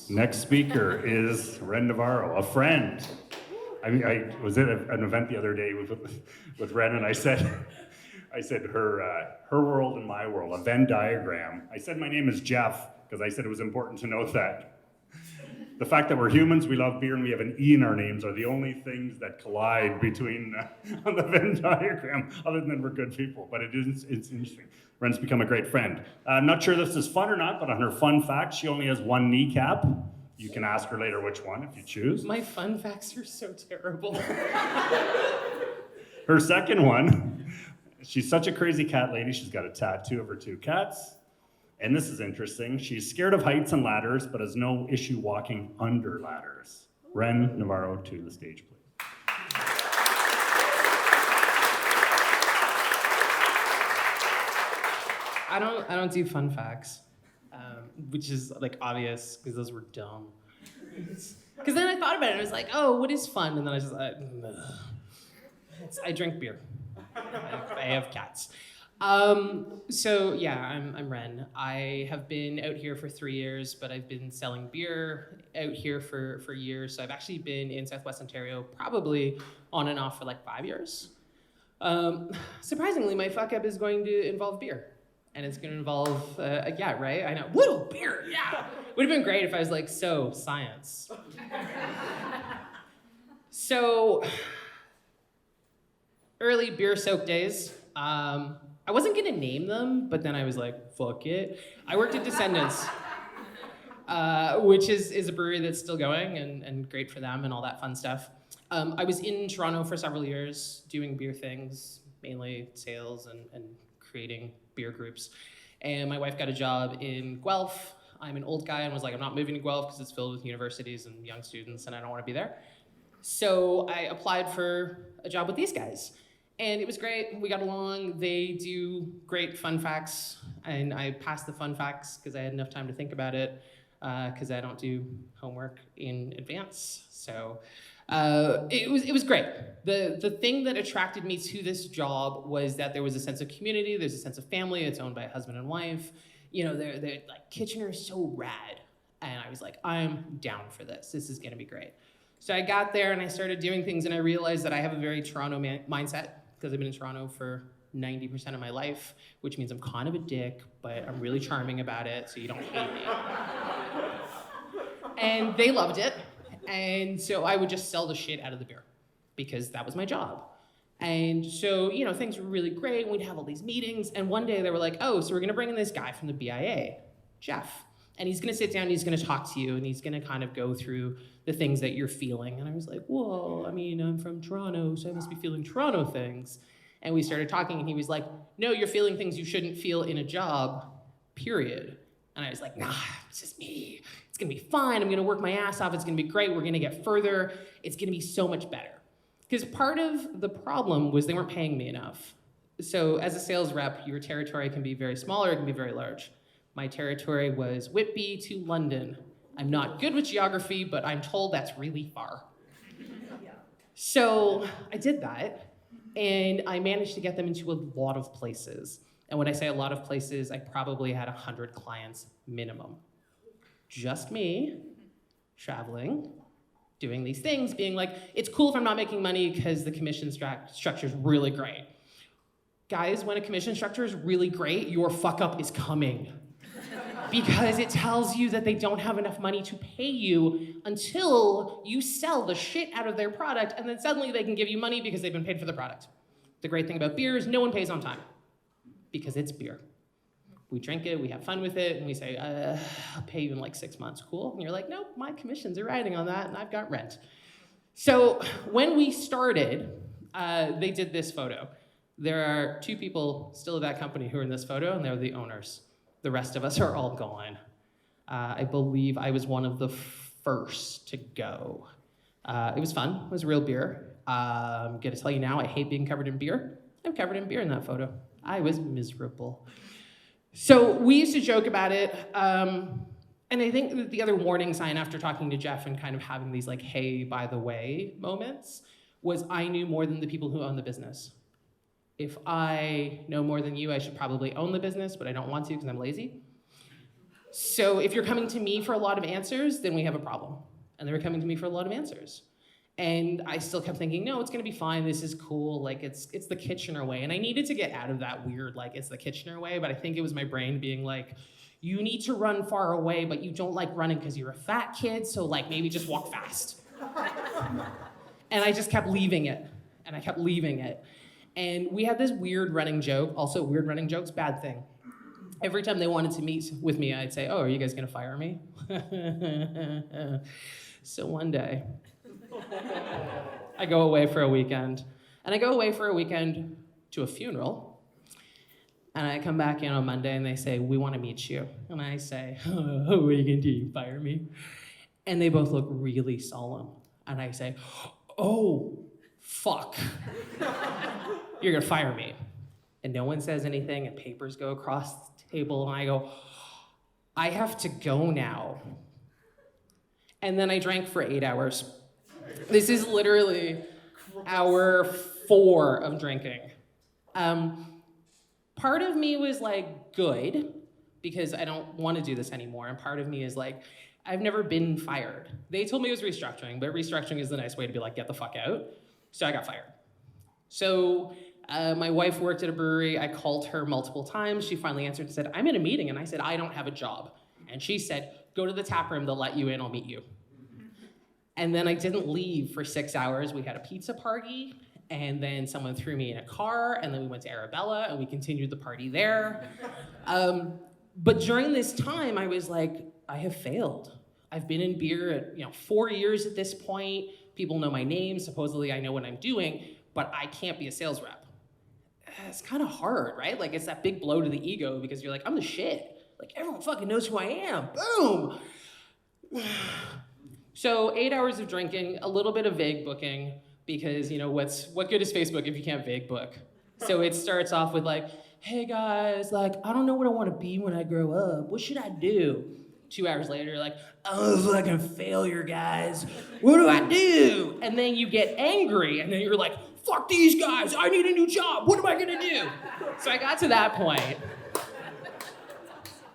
Next speaker is Ren Navarro, a friend. I was at an event the other day with Ren, and I said her world and my world, a Venn diagram. I said my name is Jeff because I said it was important to note that the fact that we're humans, we love beer, and we have an E in our names are the only things that collide between on the Venn diagram, other than we're good people. But it's interesting. Ren's become a great friend. I'm not sure if this is fun or not, but on her fun fact, she only has one kneecap. You can ask her later which one if you choose. My fun facts are so terrible. Her second one, she's such a crazy cat lady. She's got a tattoo of her two cats. And this is interesting. She's scared of heights and ladders, but has no issue walking under ladders. Ren Navarro to the stage, please. I don't do fun facts, which is like obvious because those were dumb. Because then I thought about it and I was like, oh, what is fun? And then I was just I drink beer. I have cats. So yeah, I'm Ren. I have been out here for 3 years, but I've been selling beer out here for years. So I've actually been in Southwest Ontario probably on and off for like 5 years. Surprisingly, my fuck up is going to involve beer. And it's gonna involve, yeah, right? I know, woo, beer, yeah! Would have been great if I was like, so, science. So, early beer soak days. I wasn't gonna name them, but then I was like, fuck it. I worked at Descendants, which is a brewery that's still going and great for them and all that fun stuff. I was in Toronto for several years doing beer things, mainly sales and creating beer groups. And my wife got a job in Guelph. I'm an old guy and was like, I'm not moving to Guelph because it's filled with universities and young students and I don't want to be there. So I applied for a job with these guys. And it was great, we got along. They do great fun facts, and I passed the fun facts because I had enough time to think about it, because I don't do homework in advance. So it was great. The thing that attracted me to this job was that there was a sense of community, there's a sense of family, it's owned by a husband and wife. You know, they're like, Kitchener is so rad. And I was like, I'm down for this. This is gonna be great. So I got there and I started doing things and I realized that I have a very Toronto mindset because I've been in Toronto for 90% of my life, which means I'm kind of a dick, but I'm really charming about it, so you don't hate me. And they loved it. And so I would just sell the shit out of the beer because that was my job. And so, you know, things were really great. And we'd have all these meetings. And one day they were like, oh, so we're going to bring in this guy from the BIA, Jeff. And he's going to sit down and he's going to talk to you and he's going to kind of go through the things that you're feeling. And I was like, whoa, I mean, I'm from Toronto, so I must be feeling Toronto things. And we started talking and he was like, no, you're feeling things you shouldn't feel in a job, period. And I was like, nah, it's just me. It's gonna be fine. I'm gonna work my ass off. It's gonna be great. We're gonna get further. It's gonna be so much better. Because part of the problem was they weren't paying me enough. So as a sales rep, your territory can be very small or it can be very large. My territory was Whitby to London. I'm not good with geography, but I'm told that's really far. So I did that, and I managed to get them into a lot of places. And when I say a lot of places, I probably had 100 clients minimum. Just me, traveling, doing these things, being like, it's cool if I'm not making money because the commission structure is really great. Guys, when a commission structure is really great, your fuck up is coming. Because it tells you that they don't have enough money to pay you until you sell the shit out of their product, and then suddenly they can give you money because they've been paid for the product. The great thing about beer is no one pays on time, because it's beer. We drink it, we have fun with it, and we say, I'll pay you in like 6 months, cool? And you're like, nope, my commissions are riding on that, and I've got rent. So when we started, they did this photo. There are 2 people still at that company who are in this photo, and they're the owners. The rest of us are all gone. I believe I was one of the first to go. It was fun, it was real beer. I'm gonna tell you now, I hate being covered in beer. I'm covered in beer in that photo. I was miserable. So we used to joke about it, and I think that the other warning sign after talking to Jeff and kind of having these like, hey, by the way moments, was I knew more than the people who own the business. If I know more than you, I should probably own the business, but I don't want to because I'm lazy. So if you're coming to me for a lot of answers, then we have a problem. And they were coming to me for a lot of answers. And I still kept thinking, no, it's gonna be fine, this is cool, like it's the Kitchener way. And I needed to get out of that weird, like it's the Kitchener way, but I think it was my brain being like, you need to run far away, but you don't like running because you're a fat kid, so like maybe just walk fast. And I just kept leaving it, and I kept leaving it. And we had this weird running joke, also weird running jokes, bad thing. Every time they wanted to meet with me, I'd say, oh, are you guys gonna fire me? So one day, I go away for a weekend. And I go away for a weekend to a funeral. And I come back in on Monday and they say, we want to meet you. And I say, oh, what are you going to do? You fire me? And they both look really solemn. And I say, oh, fuck. You're going to fire me. And no one says anything and papers go across the table. And I go, I have to go now. And then I drank for 8 hours. This is literally hour 4 of drinking. Part of me was like, good, because I don't want to do this anymore. And part of me is like, I've never been fired. They told me it was restructuring, but restructuring is the nice way to be like, get the fuck out. So I got fired. So my wife worked at a brewery. I called her multiple times. She finally answered and said, I'm in a meeting. And I said, I don't have a job. And she said, go to the tap room. They'll let you in. I'll meet you. And then I didn't leave for 6 hours. We had a pizza party, and then someone threw me in a car, and then we went to Arabella, and we continued the party there. But during this time, I was like, I have failed. I've been in beer at 4 years at this point. People know my name. Supposedly, I know what I'm doing, but I can't be a sales rep. It's kind of hard, right? Like, it's that big blow to the ego because you're like, I'm the shit. Like, everyone fucking knows who I am. Boom! So 8 hours of drinking, a little bit of vague booking, because what good is Facebook if you can't vague book? So it starts off with like, hey guys, like I don't know what I want to be when I grow up. What should I do? 2 hours later, you're like, I'm a fucking failure, guys. What do I do? And then you get angry, and then you're like, fuck these guys. I need a new job. What am I gonna do? So I got to that point.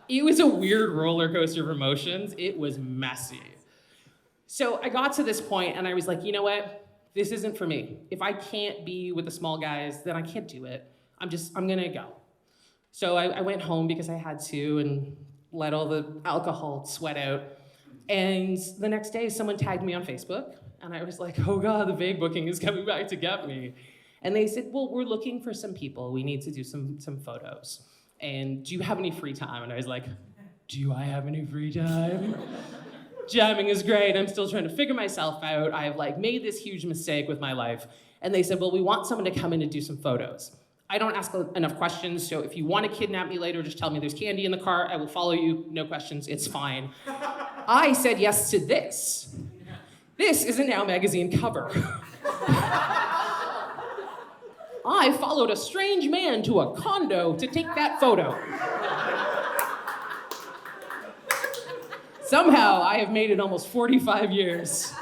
It was a weird roller coaster of emotions. It was messy. So I got to this point and I was like, you know what? This isn't for me. If I can't be with the small guys, then I can't do it. I'm gonna go. So I went home because I had to and let all the alcohol sweat out. And the next day someone tagged me on Facebook and I was like, oh God, the vague booking is coming back to get me. And they said, well, we're looking for some people. We need to do some photos. And do you have any free time? And I was like, do I have any free time? Jamming is great. I'm still trying to figure myself out. I've made this huge mistake with my life. And they said, well, we want someone to come in and do some photos. I don't ask enough questions, so if you want to kidnap me later, just tell me there's candy in the car. I will follow you. No questions. It's fine. I said yes to this. This is a Now magazine cover. I followed a strange man to a condo to take that photo. Somehow, I have made it almost 45 years.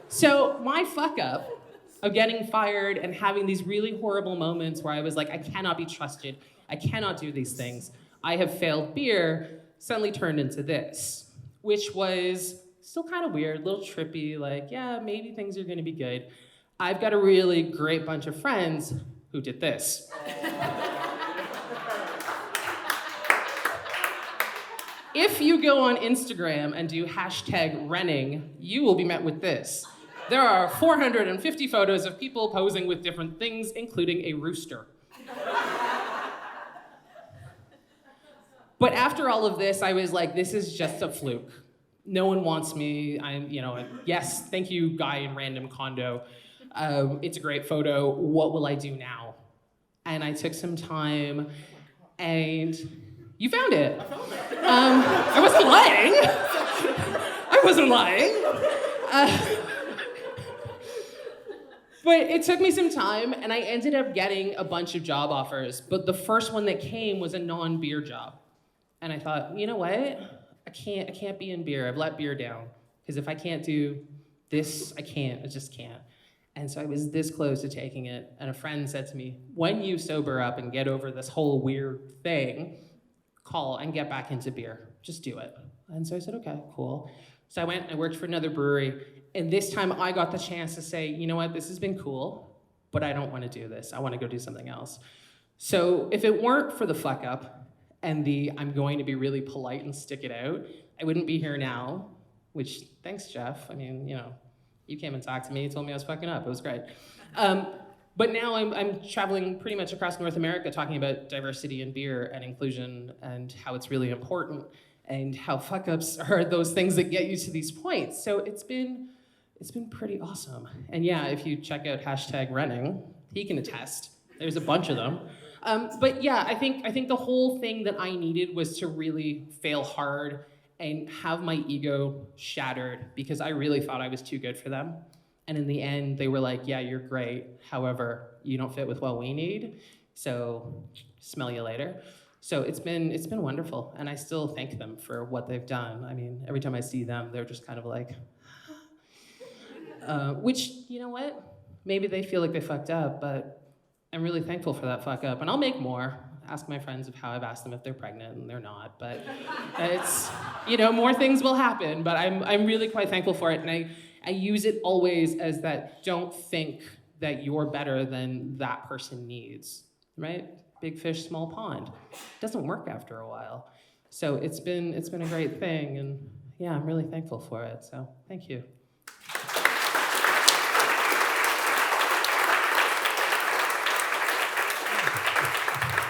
So my fuck up of getting fired and having these really horrible moments where I was like, I cannot be trusted. I cannot do these things. I have failed beer suddenly turned into this, which was still kind of weird, a little trippy, like, yeah, maybe things are gonna be good. I've got a really great bunch of friends who did this. If you go on Instagram and do #Renning, you will be met with this. There are 450 photos of people posing with different things, including a rooster. But after all of this, I was like, this is just a fluke. No one wants me. Yes, thank you, guy in random condo. It's a great photo. What will I do now? And I took some time, and you found it. I wasn't lying. I wasn't lying. But it took me some time, and I ended up getting a bunch of job offers. But the first one that came was a non-beer job. And I thought, you know what? I can't be in beer. I've let beer down. Because if I can't do this, I just can't. And so I was this close to taking it. And a friend said to me, when you sober up and get over this whole weird thing, call and get back into beer. Just do it. And so I said, okay, cool. So I went and I worked for another brewery. And this time I got the chance to say, you know what, this has been cool, but I don't want to do this. I want to go do something else. So if it weren't for the fuck up and the I'm going to be really polite and stick it out, I wouldn't be here now, which, thanks, Jeff. I mean, you know, you came and talked to me, you told me I was fucking up. It was great. But now I'm traveling pretty much across North America talking about diversity in beer and inclusion and how it's really important and how fuck-ups are those things that get you to these points. So it's been pretty awesome. And yeah, if you check out #running, he can attest. There's a bunch of them. But yeah, I think the whole thing that I needed was to really fail hard and have my ego shattered because I really thought I was too good for them. And in the end, they were like, yeah, you're great. However, you don't fit with what we need. So smell you later. So it's been wonderful. And I still thank them for what they've done. I mean, every time I see them, they're just kind of like, which, you know what? Maybe they feel like they fucked up, but I'm really thankful for that fuck up. And I'll make more. Ask my friends of how I've asked them if they're pregnant, and they're not. But it's, you know, more things will happen. But I'm really quite thankful for it. And I use it always as that don't think that you're better than that person needs, right? Big fish, small pond. It doesn't work after a while. So it's been a great thing. And yeah, I'm really thankful for it. So thank you.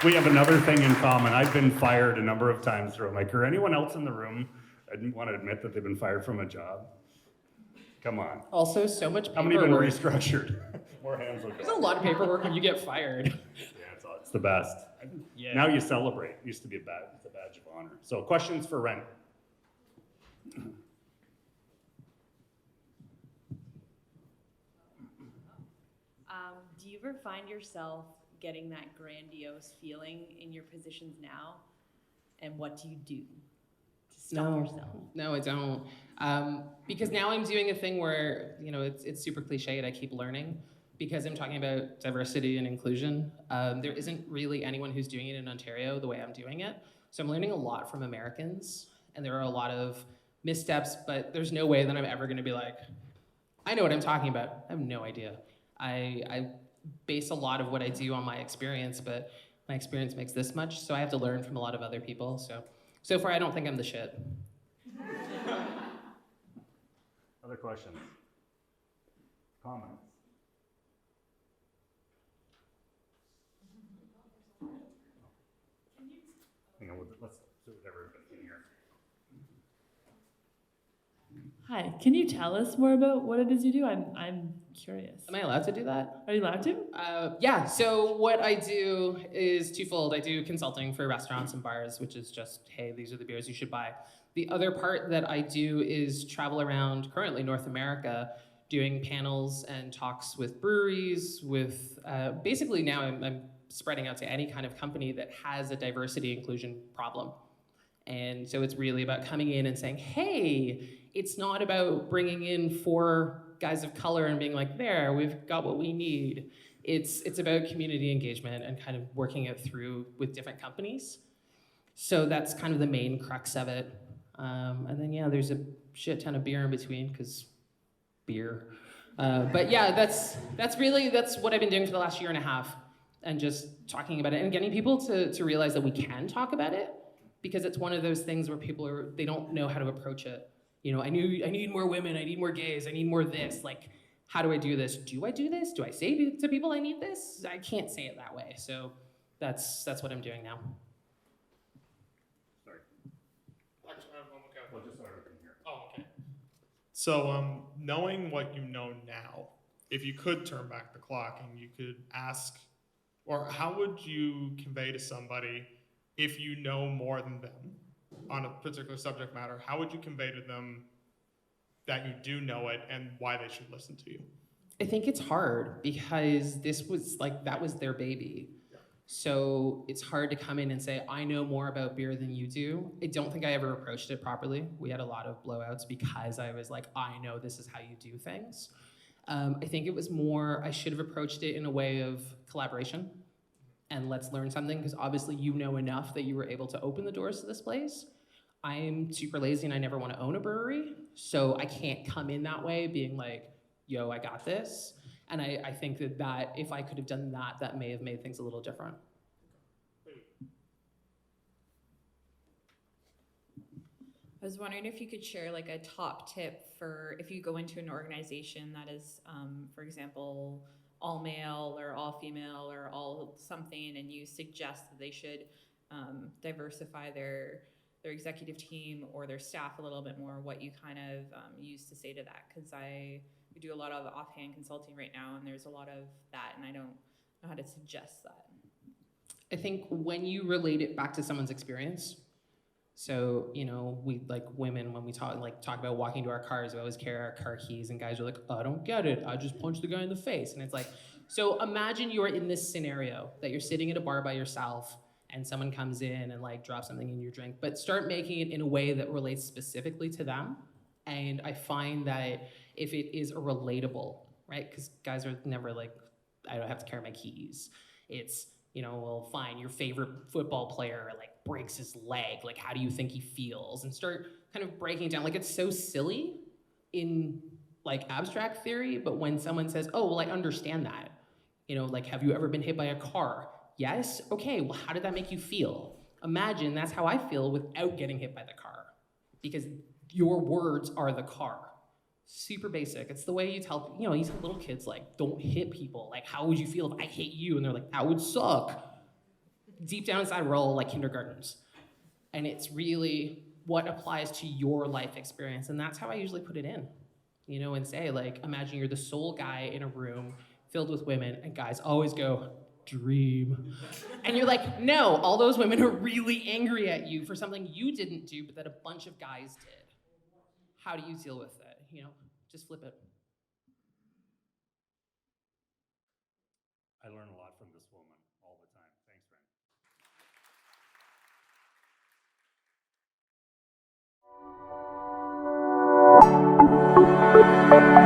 We have another thing in common. I've been fired a number of times throughout my career. Anyone else in the room, I didn't want to admit that they've been fired from a job? Come on. Also, so much paperwork. How many have been restructured? More hands will go. There's a lot of paperwork when you get fired. Yeah, it's the best. Yeah. Now you celebrate. It used to be it's a badge of honor. So questions for Ren? Do you ever find yourself getting that grandiose feeling in your positions now? And what do you do to stop yourself? No, I don't. Because now I'm doing a thing where, you know, it's super cliched. I keep learning because I'm talking about diversity and inclusion. There isn't really anyone who's doing it in Ontario the way I'm doing it. So I'm learning a lot from Americans, and there are a lot of missteps, but there's no way that I'm ever gonna be like, I know what I'm talking about. I have no idea. I base a lot of what I do on my experience, but my experience makes this much, so I have to learn from a lot of other people. So far, I don't think I'm the shit. Other questions? Comments? Hang on, let's do whatever in here. Hi, can you tell us more about what it is you do? I'm curious. Am I allowed to do that? Are you allowed to? Yeah, so what I do is twofold. I do consulting for restaurants and bars, which is just, hey, these are the beers you should buy. The other part that I do is travel around currently North America doing panels and talks with breweries, with basically now I'm spreading out to any kind of company that has a diversity inclusion problem. And so it's really about coming in and saying, hey, it's not about bringing in 4 guys of color and being like, there, we've got what we need. It's about community engagement and kind of working it through with different companies. So that's kind of the main crux of it. And then, yeah, there's a shit ton of beer in between, because beer. But yeah, that's what I've been doing for the last year and a half, and just talking about it and getting people to realize that we can talk about it, because it's one of those things where people they don't know how to approach it. You know, I need more women, I need more gays, I need more this. Like, how do I do this? Do I do this? Do I say to people I need this? I can't say it that way. So that's what I'm doing now. Sorry. Actually, I'm okay. We'll just start over here. Oh, okay. So, knowing what you know now, if you could turn back the clock and you could ask, or how would you convey to somebody, if you know more than them on a particular subject matter, how would you convey to them that you do know it and why they should listen to you? I think it's hard because that was their baby. Yeah. So it's hard to come in and say, I know more about beer than you do. I don't think I ever approached it properly. We had a lot of blowouts because I was like, I know this is how you do things. I think it was more, I should have approached it in a way of collaboration. and let's learn something, because obviously you know enough that you were able to open the doors to this place. I'm super lazy and I never want to own a brewery, so I can't come in that way being like, yo, I got this. And I think that if I could have done that, that may have made things a little different. I was wondering if you could share like a top tip for if you go into an organization that is, for example, all male or all female or all something, and you suggest that they should diversify their executive team or their staff a little bit more, what you kind of use to say to that, because we do a lot of offhand consulting right now, and there's a lot of that, and I don't know how to suggest that. I think when you relate it back to someone's experience, so, you know, we, like women, when we talk about walking to our cars, we always carry our car keys, and guys are like, I don't get it, I just punched the guy in the face. And it's like, so imagine you're in this scenario, that you're sitting at a bar by yourself, and someone comes in and like drops something in your drink, but start making it in a way that relates specifically to them. And I find that if it is a relatable, right? Because guys are never like, I don't have to carry my keys. It's, you know, well, fine, your favorite football player like breaks his leg. Like, how do you think he feels? And start kind of breaking it down. Like, it's so silly in like abstract theory, but when someone says, oh, well, I understand that. You know, like, have you ever been hit by a car? Yes? Okay, well, how did that make you feel? Imagine that's how I feel without getting hit by the car, because your words are the car. Super basic. It's the way you tell, you know, you tell little kids, like, don't hit people. Like, how would you feel if I hit you? And they're like, that would suck. Deep down inside, we're all like kindergartners. And it's really what applies to your life experience. And that's how I usually put it in, you know, and say, like, imagine you're the sole guy in a room filled with women, and guys always go, dream. And you're like, no, all those women are really angry at you for something you didn't do, but that a bunch of guys did. How do you deal with it? You know, just flip it. I learn a lot from this woman all the time. Thanks, Ren.